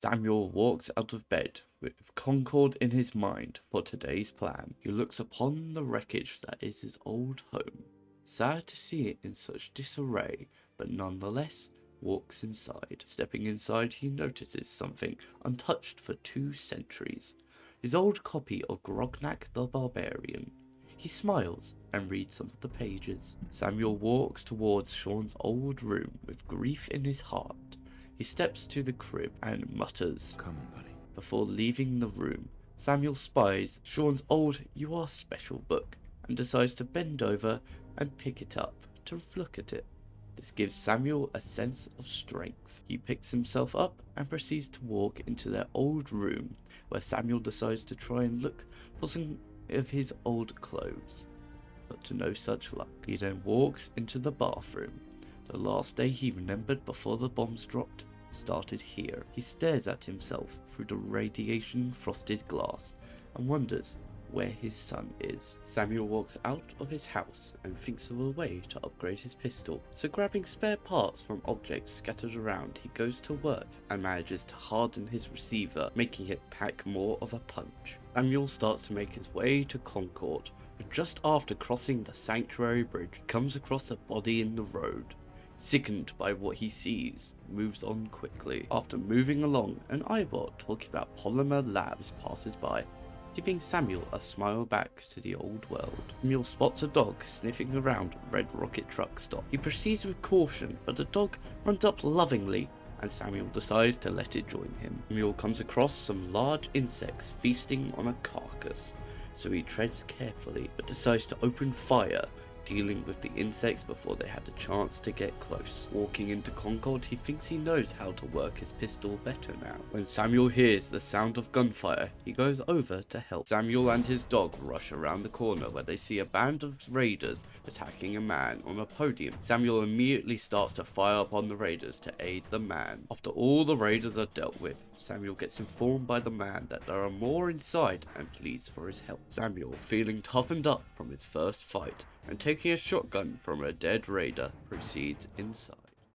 Samuel walks out of bed with Concord in his mind for today's plan. He looks upon the wreckage that is his old home, sad to see it in such disarray, but nonetheless walks inside. Stepping inside, he notices something untouched for 2 centuries. His old copy of Grognak the Barbarian. He smiles and reads some of the pages. Samuel walks towards Sean's old room with grief in his heart. He steps to the crib and mutters, "Coming, buddy." Before leaving the room, Samuel spies Sean's old You Are Special book and decides to bend over and pick it up to look at it. This gives Samuel a sense of strength. He picks himself up and proceeds to walk into their old room, where Samuel decides to try and look for some of his old clothes, but to no such luck. He then walks into the bathroom. The last day he remembered before the bombs dropped started here. He stares at himself through the radiation frosted glass and wonders where his son is. Samuel walks out of his house and thinks of a way to upgrade his pistol. So grabbing spare parts from objects scattered around, he goes to work and manages to harden his receiver, making it pack more of a punch. Samuel starts to make his way to Concord, but just after crossing the Sanctuary Bridge, he comes across a body in the road. Sickened by what he sees, moves on quickly. After moving along, an eyebot talking about Polymer Labs passes by, giving Samuel a smile back to the old world. Samuel spots a dog sniffing around Red Rocket truck stop. He proceeds with caution, but the dog runs up lovingly, and Samuel decides to let it join him. Samuel comes across some large insects feasting on a carcass, so he treads carefully, but decides to open fire, dealing with the insects before they had a chance to get close. Walking into Concord, he thinks he knows how to work his pistol better now. When Samuel hears the sound of gunfire, he goes over to help. Samuel and his dog rush around the corner where they see a band of raiders attacking a man on a podium. Samuel immediately starts to fire upon the raiders to aid the man. After all the raiders are dealt with, Samuel gets informed by the man that there are more inside and pleads for his help. Samuel, feeling toughened up from his first fight and taking a shotgun from a dead raider, proceeds inside.